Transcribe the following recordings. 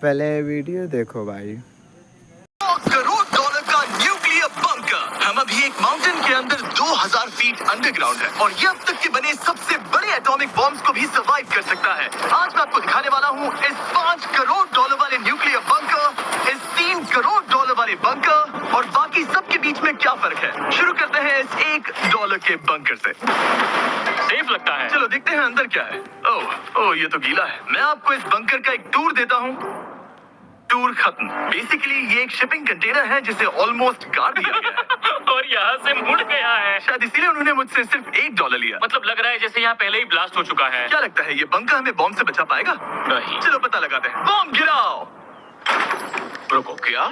पहले वीडियो देखो भाई। करोड़ डॉलर का न्यूक्लियर बंकर। हम अभी एक माउंटेन के अंदर 2000 फीट अंडरग्राउंड है और ये अब तक के बने सबसे बड़े एटॉमिक बॉम्ब्स को भी सर्वाइव कर सकता है। आज मैं आपको दिखाने वाला हूँ इस 5 करोड़ डॉलर वाले न्यूक्लियर बंकर, इस 3 करोड़ डॉलर वाले बंकर और बाकी सबके बीच में क्या फर्क है। शुरू करते हैं इस $1 के बंकर से। सेफ लगता है। चलो देखते हैं अंदर क्या है। ओह ये तो गीला है। मैं आपको इस बंकर का एक टूर देता हूँ। टूर खत्म। बेसिकली ये एक शिपिंग कंटेनर है जिसे ऑलमोस्ट गाड़ दिया गया है और यहाँ से मुड़ गया है। शायद इसीलिए उन्होंने मुझसे सिर्फ $1 लिया। मतलब लग रहा है जैसे यहाँ पहले ही ब्लास्ट हो चुका है। क्या लगता है ये बंकर हमें बॉम्ब से बचा पाएगा? नहीं। चलो पता लगाते हैं। बॉम्ब गिराओ। रुको, क्या?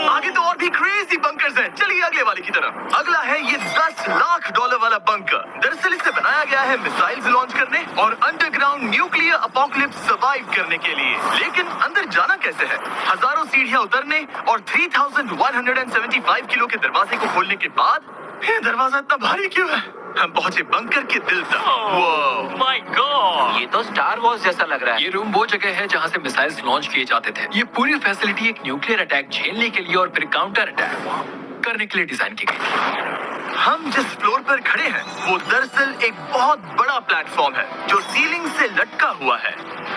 आगे तो और भी क्रेजी बंकर्स हैं। चलिए अगले वाले की तरफ। अगला है ये $10 लाख वाला बंकर। दरअसल इसे बनाया गया है मिसाइल्स लॉन्च करने और अंडरग्राउंड न्यूक्लियर अपोकलिप्स सर्वाइव करने के लिए। लेकिन अंदर जाना कैसे है? हजारों सीढ़ियां उतरने और 3175 किलो के दरवाजे को खोलने के बाद ये दरवाजा इतना भारी क्यों है? हम पहुंचे बंकर के दिल तक। माय गॉड, ये तो स्टार वॉर्स जैसा लग रहा है। ये रूम वो जगह है जहाँ से मिसाइल्स लॉन्च किए जाते थे। ये पूरी फैसिलिटी एक न्यूक्लियर अटैक झेलने के लिए और फिर काउंटर अटैक करने के लिए डिजाइन की गई थी। हम जिस फ्लोर पर खड़े हैं वो दरअसल एक बहुत बड़ा प्लेटफॉर्म है जो सीलिंग से लटका हुआ है।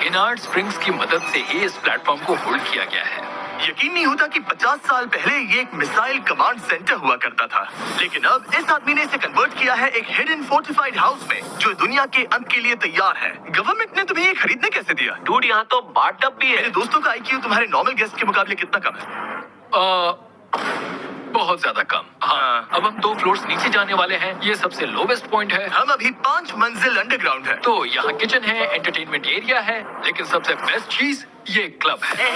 इनार्ड स्प्रिंग्स की मदद से ही इस प्लेटफॉर्म को होल्ड किया गया है। यकीन नहीं होता कि 50 साल पहले ये एक मिसाइल कमांड सेंटर हुआ करता था, लेकिन अब इस आदमी ने इसे कन्वर्ट किया है एक हिडन फोर्टिफाइड हाउस में जो दुनिया के अंत के लिए तैयार है। गवर्नमेंट ने तुम्हें ये खरीदने कैसे दिया? डूड, यहाँ तो बाथ टब भी है। मेरे दोस्तों का IQ तुम्हारे नॉर्मल गेस्ट के मुकाबले कितना कम है? बहुत ज्यादा कम। हाँ, अब हम 2 फ्लोर्स नीचे जाने वाले हैं। ये सबसे लोवेस्ट पॉइंट है। हम अभी 5 मंजिल अंडरग्राउंड है। तो यहाँ किचन है, एंटरटेनमेंट एरिया है, लेकिन सबसे बेस्ट चीज ये क्लब है।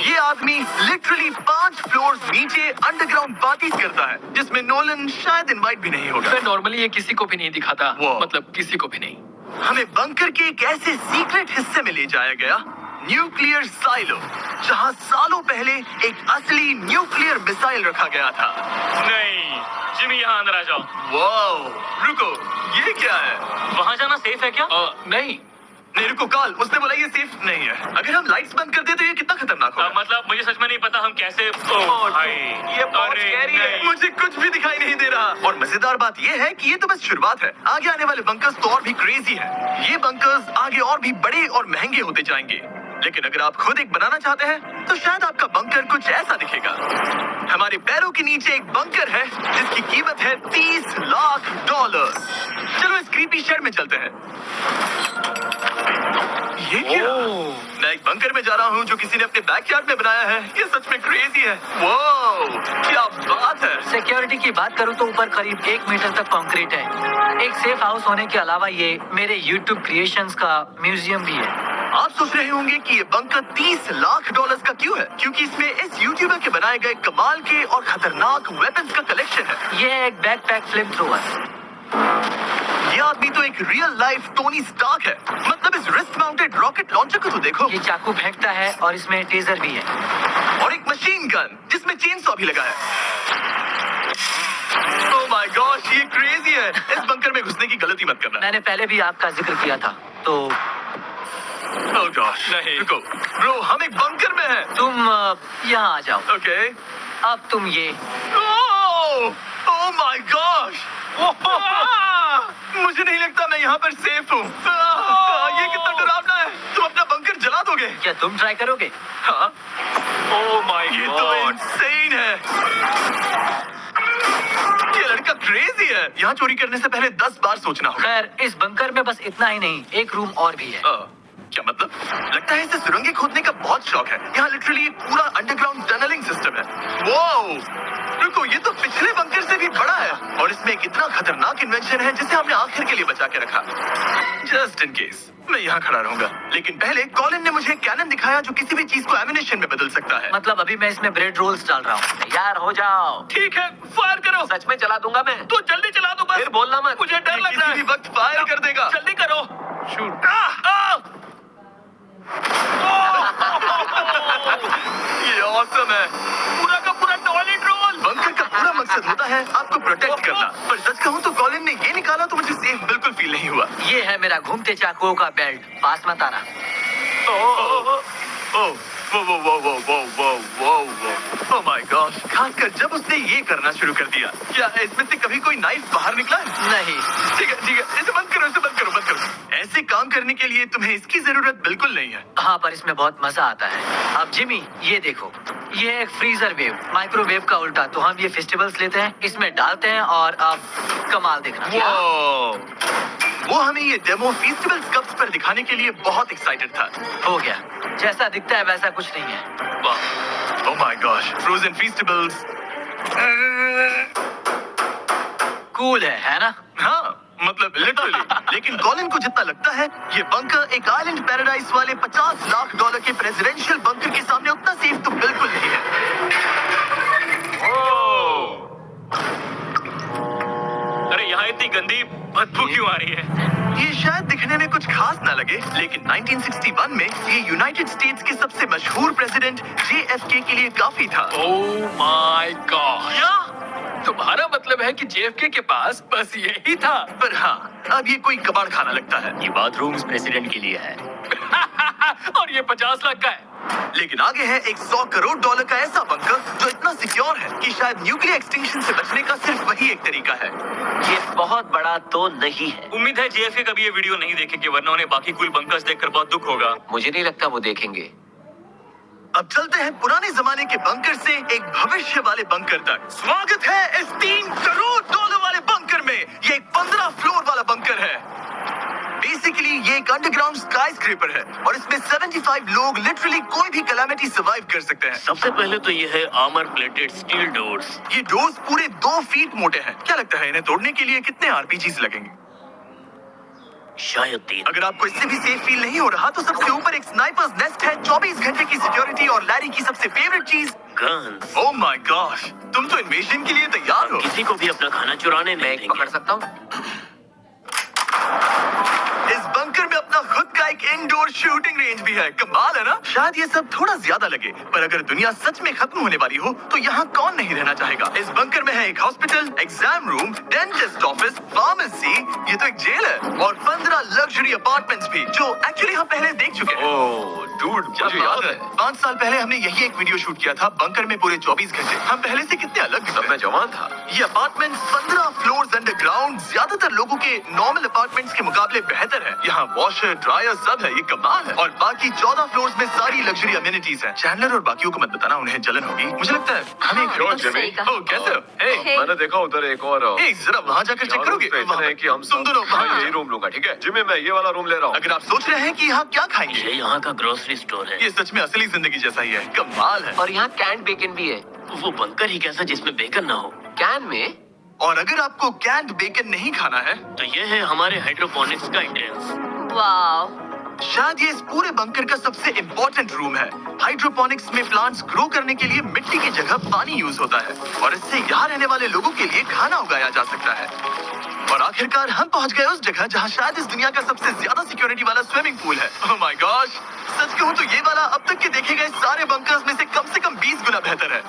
ये आदमी लिटरली 5 फ्लोर्स नीचे अंडरग्राउंड पार्टीज करता है जिसमें नोलन शायद इनवाइट भी नहीं होगा। मैं नॉर्मली ये किसी को भी नहीं दिखाता। मतलब किसी को भी नहीं। हमें बंकर के एक ऐसे सीक्रेट हिस्से में ले जाया गया, न्यूक्लियर साइलो, जहां सालों पहले एक असली न्यूक्लियर मिसाइल रखा गया था। नहीं, जिमी यहाँ अंदर आ जाओ। वाओ, रुको, ये क्या है? वहाँ जाना सेफ है क्या? नहीं। रुको काल, उसने बोला ये सेफ नहीं है। अगर हम लाइट्स बंद कर दे तो ये कितना खतरनाक होगा? मतलब मुझे सच में नहीं पता हम कैसे। भाई, ये बहुत स्कैरी है। मुझे कुछ भी दिखाई नहीं दे रहा। और मजेदार बात ये है कि ये तो बस शुरुआत है। आगे आने वाले बंकर्स तो और भी क्रेजी हैं। ये बंकर्स आगे और भी बड़े और महंगे होते जाएंगे। लेकिन अगर आप खुद एक बनाना चाहते हैं तो शायद आपका बंकर कुछ ऐसा दिखेगा। हमारे पैरों के नीचे एक बंकर है जिसकी कीमत है $30 लाख। चलो इस क्रीपी शेड में चलते हैं। ये क्या? मैं एक बंकर में जा रहा हूँ जो किसी ने अपने बैकयार्ड में बनाया है। ये सच में क्रेजी है। वाओ, क्या बात है। सिक्योरिटी की बात करूँ तो ऊपर करीब 1 मीटर तक कंक्रीट है। एक सेफ हाउस होने के अलावा ये मेरे YouTube क्रिएशंस का म्यूजियम भी है। आप सोच रहे होंगे कि ये बंकर $30 लाख का क्यों है? क्योंकि इसमें इस यूट्यूबर के बनाए गए कमाल के और खतरनाक वेपन्स का कलेक्शन है। ये एक बैकपैक फ्लिप थ्रोअर। ये आदमी तो एक रियल लाइफ टोनी स्टार्क है। मतलब इस रिस्ट माउंटेड रॉकेट लॉन्चर को तो देखो। ये चाकू फेंकता है और इसमें टेजर भी है और एक मशीन गन जिसमें चेनसॉ भी लगा है। ओह माय गॉश, ये क्रेजी है। इस बंकर में घुसने की गलती मत करना। मैंने पहले भी आपका जिक्र किया था। तो ओह गॉश, नहीं रुको ब्रो, हम एक बंकर में हैं। तुम यहाँ आ जाओ। ओके, अब तुम ये। ओह माय गॉश, मुझे नहीं लगता मैं यहाँ पर सेफ हूँ। ये कितना डरावना है। तुम अपना बंकर जला दोगे? क्या तुम ट्राई करोगे? हाँ। ओह माय ये तो इंसेन है। ये लड़का क्रेजी है। यहाँ चोरी करने से पहले 10 बार सोचना होगा। खैर, इस बंकर में बस इतना ही नहीं, एक रूम और भी है। क्या मतलब? लगता है इसे सुरंगें खोदने का बहुत शौक है। यहाँ लिटरली एक पूरा अंडरग्राउंड टनलिंग सिस्टम है। वाओ, रुको, ये तो पिछले बंकर से भी बड़ा है और इसमें एक इतना खतरनाक इन्वेंशन है जिसे हमने आखिर के लिए बचा के रखा। जस्ट इन केस मैं यहाँ खड़ा रहूंगा। लेकिन पहले कॉलिन ने मुझे कैनन दिखाया जो किसी भी चीज को एमिनेशन में बदल सकता है। मतलब अभी मैं इसमें ब्रेड रोल्स डाल रहा हूँ। तैयार हो जाओ। ठीक है, फायर करो। सच में चला दूंगा मैं। तो जल्दी चला दो बस। फिर बोलना मत। मुझे डर लग रहा है। किसी भी वक्त फायर कर देगा। जल्दी करो। शूट। ये ऑसम है। पूरा का पूरा टॉयलेट रोल। बंकर का पूरा मकसद होता है आपको प्रोटेक्ट करना। पर सच कहूँ तो कॉलिन ने तुमने ये निकाला तो मुझे सेफ बिल्कुल फील नहीं हुआ। ये है मेरा घूमते चाकुओं का बेल्ट, पास मत आना। ओह माय गॉड, खासकर जब उसने ये करना शुरू कर दिया। क्या इसमें से कभी कोई नाइफ बाहर निकला है? नहीं। ठीक है, इसे बंद करो, इसे बंद करो, बंद करो। ऐसे काम करने के लिए तुम्हें इसकी जरूरत बिल्कुल नहीं है। हाँ, पर इसमें बहुत मजा आता है। अब जिमी, ये देखो, ये एक फ्रीजर वेव, माइक्रोवेव का उल्टा। तो हम ये फेस्टिवल्स लेते हैं, इसमें डालते हैं और अब कमाल देखना। वो हमें ये डेमो फेस्टिवल्स कप्स पर दिखाने के लिए बहुत एक्साइटेड था। हो गया, जैसा दिखता है वैसा कुछ नहीं है। Oh my gosh, frozen festivals. Cool है ना? हाँ, मतलब लिटरली। लेकिन कॉलिन को जितना लगता है ये बंकर एक आइलैंड पैराडाइज वाले $50 लाख के प्रेसिडेंशियल बंकर के सामने उतना सेफ तो बिल्कुल नहीं है। अरे यहाँ इतनी गंदी बदबू क्यों आ रही है? ये शायद दिखने में कुछ खास ना लगे, लेकिन 1961 में ये यूनाइटेड स्टेट्स के सबसे मशहूर प्रेसिडेंट JFK के लिए काफी था। ओह माय गॉड, तुम्हारा मतलब है कि JFK के पास बस यही था? पर हाँ, अब ये कोई कबाड़ खाना लगता है। ये बाथरूम्स प्रेसिडेंट के लिए है। और ये 50 लाख का है। लेकिन आगे है एक $100 करोड़ का ऐसा बंकर जो इतना सिक्योर है कि शायद न्यूक्लियर एक्सटिंक्शन से बचने का सिर्फ वही एक तरीका है। ये बहुत बड़ा तो नहीं है। उम्मीद है JFK कभी ये वीडियो नहीं देखेंगे, वरना उन्हें बाकी कूल बंकर्स देखकर बहुत दुख होगा। मुझे नहीं लगता वो देखेंगे। अब चलते हैं पुराने जमाने के बंकर से एक भविष्य वाले बंकर तक। स्वागत है इस $3 करोड़ वाले बंकर में। ये एक 15 फ्लोर वाला बंकर है। बेसिकली ये एक अंडरग्राउंड स्काईस्क्रेपर है और इसमें 75 लोग लिटरली कोई भी कैलामिटी सर्वाइव कर सकते हैं। सबसे पहले तो ये है आर्मर प्लेटेड स्टील डोर्स। ये डोर्स पूरे 2 फीट मोटे हैं। क्या लगता है इन्हें तोड़ने के लिए कितने RPGs लगेंगे? शायद 3। अगर आपको इससे भी सेफ फील नहीं हो रहा तो सबसे ऊपर एक स्नाइपर्स नेस्ट है, 24 घंटे की सिक्योरिटी और लैरी की सबसे फेवरेट चीज गन्स। ओह माय गॉश, तुम तो इन्वेजन के लिए तैयार हो। किसी को भी अपना खाना चुराने नहीं देंगे। पकड़ सकता हूँ? इस बंकर में अपना खुद का एक इंडोर शूटिंग रेंज भी है। कमाल है ना? शायद ये सब थोड़ा ज्यादा लगे, पर अगर दुनिया सच में खत्म होने वाली हो तो यहाँ कौन नहीं रहना चाहेगा। इस बंकर में है एक hospital, exam room, dentist office, pharmacy, ये तो एक जेल है, और 15 लग्जरी अपार्टमेंट्स भी, जो एक्चुअली हम पहले देख चुके हैं। ओह डूड, मुझे याद है 5 साल पहले हमने यही एक वीडियो शूट किया था बंकर में पूरे 24 घंटे। हम पहले से कितने अलग दिखते हैं। मैं जवान था। ये अपार्टमेंट 15 फ्लोर्स अंडरग्राउंड ज्यादातर लोगों के नॉर्मल अपार्टमेंट्स के मुकाबले बेहतर है। यहाँ वॉशर, ड्रायर सब है, ये कमाल है। और बाकी 14 फ्लोर्स में सारी लग्जरी अमेनिटीज हैं। चैंडलर और बाकियों को मत बताना, उन्हें जलन होगी। मुझे लगता है हमें हाँ, क्यों तो सही कहा। कैसे हो? Hey, मैंने देखा उधर एक और जरा वहाँ जाकर चेक करोगे? इतना है कि हम तुम दोनों मैं वहाँ यही रूम लूंगा, ठीक है जिम्मे, मैं ये वाला रूम ले रहा हूँ। अगर आप सोच रहे हैं कि यहाँ क्या खाएंगे, ये यहाँ का ग्रोसरी स्टोर है। ये सच में असली जिंदगी जैसा ही है। कमाल है। और यहाँ कैंड बेकन भी है। वो बंकर ही कैसा जिसमें बेकन ना हो। कैन में? और अगर आपको कैंड बेकन नहीं खाना है, तो ये है हमारे हाइड्रोपोनिक्स का एंट्रेंस। वाव, शायद ये इस पूरे बंकर का सबसे इम्पोर्टेंट रूम है। हाइड्रोपोनिक्स में प्लांट्स ग्रो करने के लिए मिट्टी की जगह पानी यूज होता है और इससे यहाँ रहने वाले लोगों के लिए खाना उगाया जा सकता है। और आखिरकार हम पहुँच गए उस जगह जहाँ शायद इस दुनिया का सबसे ज्यादा सिक्योरिटी वाला स्विमिंग पूल है। ओह माय गॉश, सच कहूँ तो ये वाला अब तक के देखे गए सारे बंकर्स में से कम 20 गुना बेहतर है।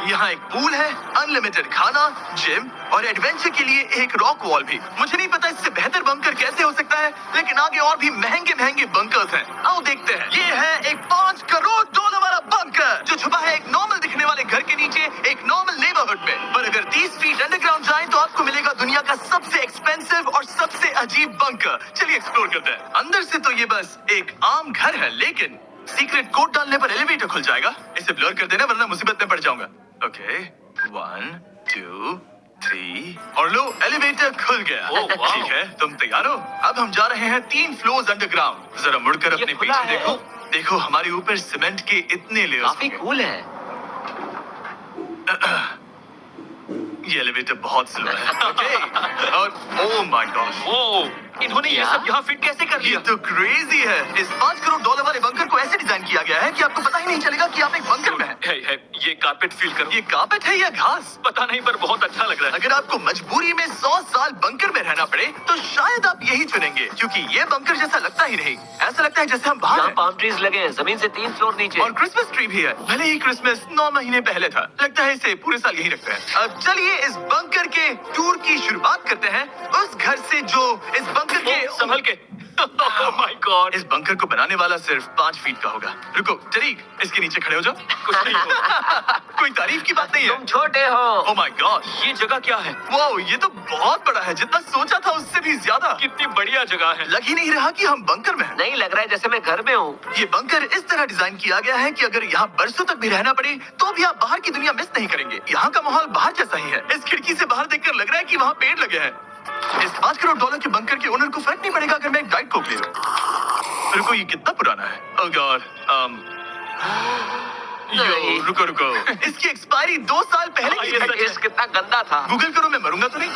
यहाँ एक पूल है, अनलिमिटेड खाना, जिम और एडवेंचर के लिए एक रॉक वॉल भी। मुझे नहीं पता इससे बेहतर बंकर कैसे हो सकता है, लेकिन आगे और भी महंगे बंकर्स हैं। आओ देखते हैं। ये है एक $5 करोड़ वाला बंकर जो छुपा है एक नॉर्मल दिखने वाले घर के नीचे एक नॉर्मल नेबरहुड में। पर अगर 30 फीट अंडरग्राउंड जाएं तो आपको मिलेगा दुनिया का सबसे एक्सपेंसिव और सबसे अजीब बंकर। चलिए एक्सप्लोर करते हैं। अंदर से तो ये बस एक आम घर है, लेकिन सीक्रेट कोड डालने पर एलिवेटर खुल जाएगा। इसे ब्लर कर देना वरना मुसीबत में पड़ जाऊंगा। ओके, 1 2 3 और लो, एलिवेटर खुल गया। ओह, वाह। ठीक है, तुम तैयार हो? अब हम जा रहे हैं 3 फ्लोर्स अंडरग्राउंड। जरा मुड़कर अपने खुला पीछे है। देखो। देखो हमारे ऊपर सीमेंट के इतने लेयर्स। काफी कूल है। ये एलिवेटर बहुत स्लो है। ओके, और ओह माय गॉड, ओह, इन्होंने ये सब यहाँ फिट कैसे कर ये लिया? तो क्रेजी है। इस $5 करोड़ वाले बंकर को ऐसे डिजाइन किया गया है कि आपको पता ही नहीं चलेगा कि आप एक बंकर में हैं। है, ये कारपेट फील करो। ये कार्पेट है या घास? पता नहीं पर बहुत अच्छा लग रहा है। अगर आपको मजबूरी में 100 साल बंकर में रहना पड़े तो शायद आप यही चुनेंगे, क्योंकि ये बंकर जैसा लगता ही नहीं। ऐसा लगता है जैसे हम बाहर यहाँ हैं। पाम ट्रीज लगे हैं, जमीन से 3 फ्लोर नीचे। और क्रिसमस ट्री भी है। भले ही क्रिसमस 9 महीने पहले था, लगता है इसे पूरे साल यही रखते हैं। अब चलिए इस बंकर के टूर की शुरुआत करते हैं उस घर से जो इस बंकर के संभल के। Oh my God. इस बंकर को बनाने वाला सिर्फ 5 फीट का होगा। रुको तरीक, इसके नीचे खड़े हो जाओ। कुछ नहीं होगा। कोई तारीफ की बात नहीं है। तुम छोटे हो। ओह माय गॉड, ये जगह क्या है? वाओ, ये तो बहुत बड़ा है। जितना सोचा था उससे भी ज्यादा। कितनी बढ़िया जगह है। लग ही नहीं रहा कि हम बंकर में हैं। नहीं लग रहा है जैसे मैं घर में हूँ। ये बंकर इस तरह डिजाइन किया गया है कि अगर यहाँ बरसों तक भी रहना पड़े तो भी आप बाहर की दुनिया मिस नहीं करेंगे। यहाँ का माहौल बाहर जैसा ही है। इस खिड़की से बाहर देखकर लग रहा है कि वहाँ पेड़ लगे हैं। इस $5 करोड़ के बंकर के ओनर को फर्क नहीं पड़ेगा अगर मैं एक डाइट कोक ले लूं। रुको, ये कितना पुराना है? ओह गॉड, नहीं। रुको इसकी एक्सपायरी 2 साल पहले की ये है। सच टेस्ट कितना गंदा था। गूगल करो, मैं मरूंगा तो नहीं?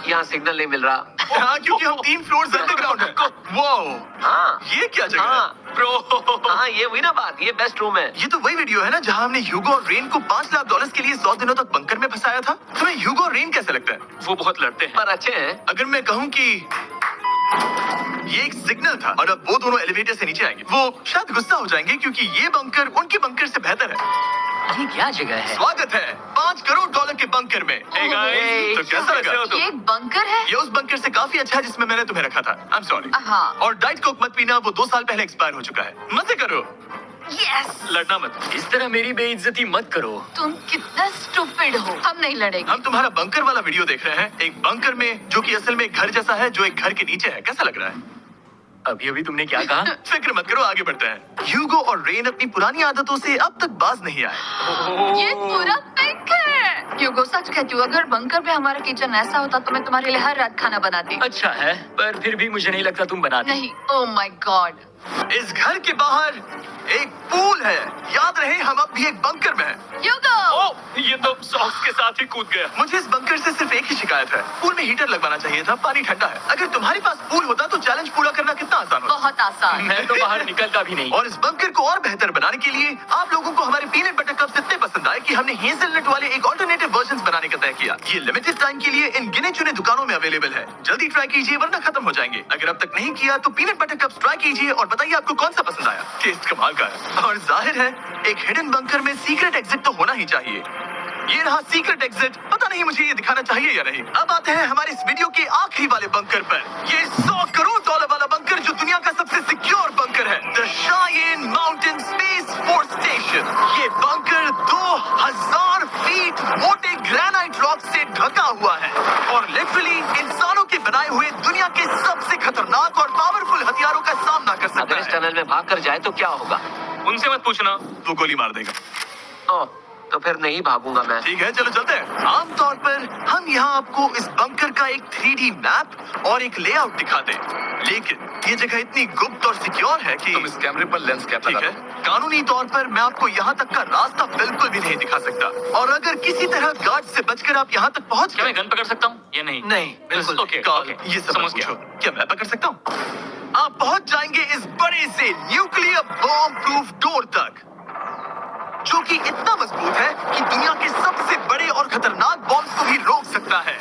यहाँ सिग्नल नहीं मिल रहा। हाँ, क्योंकि हम 3 फ्लोर अंडरग्राउंड है। वाओ, हाँ ये क्या जगह है? हाँ ब्रो। हाँ, ये हुई ना बात। ये बेस्ट रूम है। ये तो वही वीडियो है ना जहाँ हमने ह्यूगो और रेन को $5 लाख के लिए 100 दिनों तक बंकर में फंसाया था। तुम्हें ह्यूगो और रेन कैसे लगता है? वो बहुत लड़ते हैं। पर अच्छे हैं। अगर मैं कहूँ कि ये एक सिग्नल था और अब वो दोनों एलिवेटर से नीचे आएंगे, वो शायद गुस्सा हो जाएंगे क्योंकि ये बंकर उनके बंकर से बेहतर है। ये क्या जगह है? स्वागत है $5 करोड़ के बंकर में। Hey guys, तो कैसा लगा? कैसे हो तुम? ये एक बंकर है? ये उस बंकर से काफी अच्छा है जिसमें मैंने तुम्हें रखा था। I am sorry. हाँ। और डाइट कोक मत पीना, वो 2 साल पहले एक्सपायर हो चुका है। मजे करो। यस। लड़ना मत। इस तरह मेरी बेइज्जती मत करो। तुम कितना स्टूपिड हो। हम नहीं लड़ेंगे। हम तुम्हारा बंकर वाला वीडियो देख रहे हैं, एक बंकर में जो कि असल में एक घर जैसा है जो एक घर के नीचे है। कैसा लग रहा है? अभी अभी तुमने क्या कहा? फिक्र मत करो, आगे बढ़ते हैं। ह्यूगो और रेन अपनी पुरानी आदतों से अब तक बाज नहीं आए। ये पूरा पिक है। ह्यूगो, सच कहती हूँ, अगर बंकर में हमारा किचन ऐसा होता तो मैं तुम्हारे लिए हर रात खाना बनाती। अच्छा है, पर फिर भी मुझे नहीं लगता तुम बनाती। नहीं। Oh my God. इस घर के बाहर एक पूल है। याद रहे, हम अब भी एक बंकर में हैं। ह्यूगो। ओह, ये तो सॉक्स के साथ ही कूद गया। मुझे इस बंकर से सिर्फ एक ही शिकायत है, पूल में हीटर लगवाना चाहिए था। पानी ठंडा है। अगर तुम्हारे पास पूल होता तो चैलेंज पूरा करना कितना आसान होता। बहुत आसान। मैं तो बाहर निकलता भी नहीं। और इस बंकर को और बेहतर बनाने के लिए आप लोगों को हमारे पीनट बटर कप्स इतने पसंद आए कि हमने हेज़लनट वाले एक ऑल्टरनेटिव वर्जन बनाने का तय किया। ये लिमिटेड टाइम के लिए इन गिने चुने दुकानों में अवेलेबल है। जल्दी ट्राई कीजिए वरना खत्म हो जाएंगे। अगर अब तक नहीं किया तो पीनट बटर कप्स ट्राई कीजिए और बताइए आपको कौन सा पसंद आया। टेस्ट कमाल का है। और जाहिर है एक हिडन बंकर में सीक्रेट एग्जिट तो होना ही चाहिए। ये रहा सीक्रेट एग्जिट। पता नहीं मुझे ये दिखाना चाहिए या नहीं। अब आते हैं हमारे इस वीडियो के आखिरी वाले बंकर पर। ये $100 करोड़ वाला बंकर जो दुनिया का सबसे सिक्योर बंकर है, the Cheyenne mountain space force station. ये बंकर 2000 फीट मोटे ग्रेनाइट रॉक से ढका हुआ है और लिटरली इंसानों के बनाए हुए दुनिया के सबसे खतरनाक और पावरफुल हथियारों का सामना कर सकता अगर इस है। टनल में भाग कर जाए तो क्या होगा? उनसे मत पूछना। वो गोली मार देगा। ओह, तो फिर नहीं भागूंगा मैं। ठीक है, चलो चलते हैं। आमतौर पर हम यहाँ आपको इस बंकर का एक 3D मैप और एक लेआउट दिखाते हैं, लेकिन ये जगह इतनी गुप्त और सिक्योर है कि तुम इस कैमरे पर लेंस कैप ठीक लगा है, दो। कानूनी तौर पर मैं आपको यहाँ तक का रास्ता बिल्कुल भी नहीं दिखा सकता। और अगर किसी तरह गार्ड से बचकर आप यहाँ तक पहुँच क्या गए, मैं गन पकड़ सकता हूँ या नहीं? नहीं, बिल्कुल ओके, कॉल ओके, ये सब समझ मत गया। पूछो। क्या मैं पकड़ सकता हूँ? आप पहुँच जाएंगे इस बड़े से न्यूक्लियर बॉम्ब प्रूफ डोर तक, जो कि इतना मजबूत है कि दुनिया के सबसे बड़े और खतरनाक बॉम्ब को भी रोक सकता है।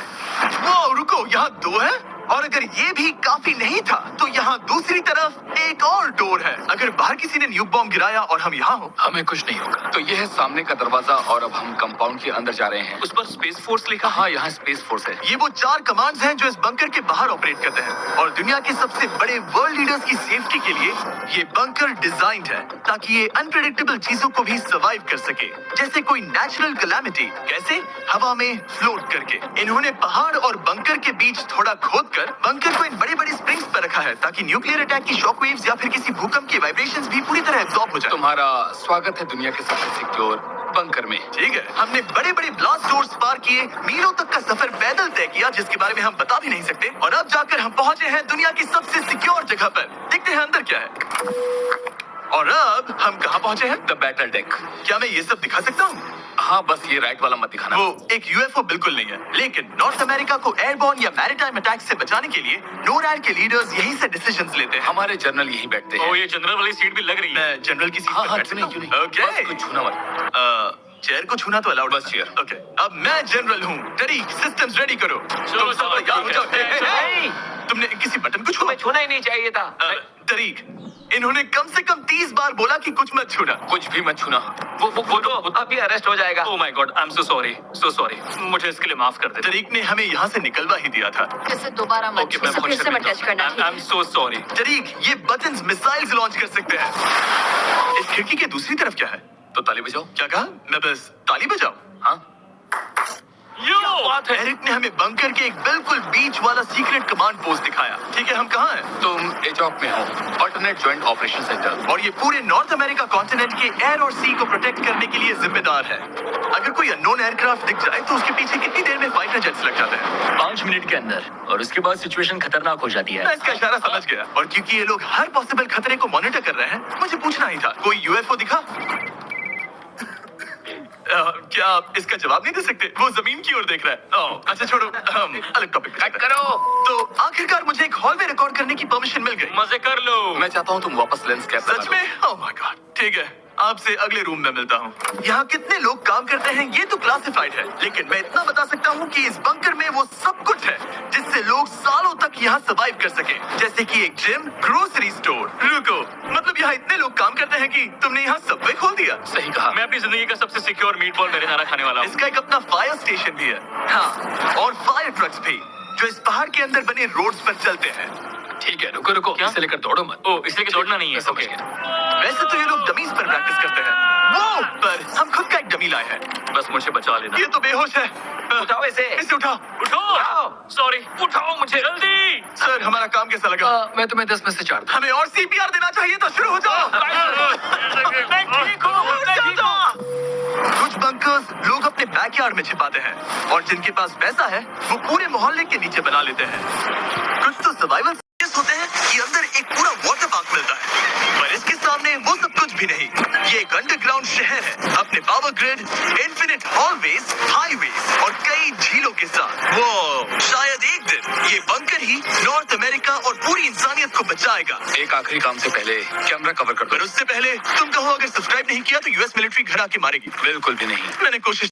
वो रुको, यहाँ 2 है और अगर ये भी काफी नहीं था तो यहाँ दूसरी तरफ एक और डोर है। अगर बाहर किसी ने न्यूक बॉम्ब गिराया और हम यहाँ हो, हमें कुछ नहीं होगा। तो ये है सामने का दरवाजा और अब हम कंपाउंड के अंदर जा रहे हैं। उस पर स्पेस फोर्स लिखा। हाँ, यहाँ स्पेस फोर्स है। ये वो 4 कमांड्स हैं जो इस बंकर के बाहर ऑपरेट करते हैं और दुनिया के सबसे बड़े वर्ल्ड लीडर्स की सेफ्टी के लिए ये बंकर डिजाइंड है ताकि ये अनप्रेडिक्टेबल चीजों को भी सर्वाइव कर सके, जैसे कोई नेचुरल कैलामिटी। कैसे? हवा में फ्लोट करके। इन्होंने पहाड़ और बंकर के बीच थोड़ा खोदकर बंकर को इन बड़े-बड़े स्प्रिंग्स पर रखा है ताकि न्यूक्लियर अटैक की शॉक वेव्स या फिर किसी भूकंप के वाइब्रेशंस भी पूरी तरह एब्जॉर्ब हो जाए। तुम्हारा स्वागत है दुनिया के सबसे सिक्योर बंकर में। ठीक है, हमने बड़े बड़े ब्लास्ट डोर्स पार किए, मीलों तक का सफर पैदल तय किया जिसके बारे में हम बता भी नहीं सकते, और अब जाकर हम पहुंचे हैं दुनिया की सबसे सिक्योर जगह पर। देखते हैं अंदर क्या है। और अब हम कहाँ पहुंचे हैं? The battle deck. क्या मैं ये सब दिखा सकता हूँ? हाँ, बस ये राइट वाला मत दिखाना। वो एक यूएफओ बिल्कुल नहीं है, लेकिन नॉर्थ अमेरिका को एयरबॉर्न या मैरीटाइम अटैक से बचाने के लिए नोरैड के लीडर्स यहीं से डिसीजंस लेते हैं। हमारे जनरल यहीं बैठते हैं। ओ, ये जनरल वाली सीट भी लग रही है। मैं जनरल की सीट हाँ पर हाँ, बैठ क्यों सकता नहीं, हूँ? क्यों नहीं। ओके। बस कुछ छूना मत। चेयर को छूना तो अलाउड, बस चेयर। ओके। अब मैं जनरल हूँ, तरीक सिस्टम्स रेडी करो। चलो, तुम सब तैयार हो जाओ। ठीक है। हे, तुमने किसी बटन को छुआ? तुम्हें छूना ही नहीं चाहिए था। तरीक, इन्होंने कम से कम 30 बार बोला कि कुछ मत छूना। कुछ भी मत छूना। वो तो अभी अरेस्ट हो जाएगा। Oh my God, I am so sorry. मुझे इसके लिए माफ कर दे। तरीक ने हमें यहाँ से निकलवा ही दिया था। इसे दोबारा मत ओके, मैं छू। बहुत फिर से मत टच करना, ठीक आई है? Am so sorry. तरीक, ये बटन्स मिसाइल्स लॉन्च कर सकते हैं। इस खिड़की के दूसरी तरफ क्या है? तो ताली बजाओ। क्या कहा? मैं बस ताली बजाऊं? हाँ, बात है। एरिक ने हमें बंकर के एक बिल्कुल बीच वाला सीक्रेट कमांड पोस्ट दिखाया। ठीक है, हम कहाँ हैं? तुम एजॉक में हो, ऑल्टरनेट ज्वाइंट ऑपरेशन सेंटर। और ये पूरे नॉर्थ अमेरिका कॉन्टिनेंट के एयर और सी को प्रोटेक्ट करने के लिए जिम्मेदार है। अगर कोई अननोन एयरक्राफ्ट दिख जाए तो उसके पीछे कितनी देर में फाइटर जेट्स लग जाते हैं? 5 मिनट के अंदर, और उसके बाद सिचुएशन खतरनाक हो जाती मैं है। इसका इशारा समझ गया, और क्योंकि ये लोग हर पॉसिबल खतरे को मॉनिटर कर रहे हैं, मुझे पूछना ही था, कोई यूएफओ दिखा? क्या आप इसका जवाब नहीं दे सकते? वो जमीन की ओर देख रहा है। ओह, अच्छा छोड़ो, हम अलग टॉपिक पे चलते हैं। करो। तो आखिरकार मुझे एक हॉल में रिकॉर्ड करने की परमिशन मिल गई। मजे कर लो। मैं चाहता हूँ तुम वापस लेंस कैप लगा सच लो। में? ओह माय गॉड, ठीक है, आपसे अगले रूम में मिलता हूँ। यहाँ कितने लोग काम करते हैं ये तो क्लासिफाइड है, लेकिन मैं इतना बता सकता हूँ कि इस बंकर में वो सब कुछ है जिससे लोग सालों तक यहाँ सर्वाइव कर सके, जैसे कि एक जिम, ग्रोसरी स्टोर। रुको, मतलब यहाँ इतने लोग काम करते हैं कि तुमने यहाँ सबवे खोल दिया? सही कहा। मैं अपनी जिंदगी का सबसे सिक्योर मीटबॉल मैरिनारा खाने वाला हूँ। इसका एक अपना फायर स्टेशन भी है। हाँ, और फायर ट्रक्स भी, जो इस पहाड़ के अंदर बने रोड्स पर चलते हैं। ठीक है, रुको रुको, क्या? इसे लेकर दौड़ो मत। ओ, इसलिए कि दौड़ना नहीं है। समझ ओके। गया। वैसे तो ये लोग डमीज पर प्रैक्टिस करते हैं, वो पर हम खुद का एक डमी लाए हैं। बस मुझे बचा लेना। ये तो बेहोश है। उठाओ इसे। इसे उठाओ। उठो। सॉरी, उठाओ मुझे जल्दी। सर, हमारा काम कैसा लगा? मैं तुम्हें 10 में से 4 दूं। हमें और सीपीआर देना चाहिए, तो शुरू हो जाओ। मैं ठीक हूँ, मैं ठीक हूँ। कुछ बंकर्स लोग अपने बैकयार्ड में छिपाते हैं, और जिनके पास पैसा है वो पूरे मोहल्ले के नीचे बना लेते हैं। कुछ तो सर्वाइवल होते हैं कि अंदर एक पूरा वाटर पार्क मिलता है, पर इसके सामने वो सब कुछ भी नहीं। ये एक अंडरग्राउंड शहर है, अपने power grid, infinite hallways, highways और कई झीलों के साथ। वो शायद एक दिन ये बंकर ही नॉर्थ अमेरिका और पूरी इंसानियत को बचाएगा। एक आखिरी काम से पहले कैमरा कवर कर पर दो। उससे पहले तुम कहो, अगर सब्सक्राइब नहीं किया तो यूएस मिलिट्री घर आके मारेगी। बिल्कुल भी नहीं। मैंने कोशिश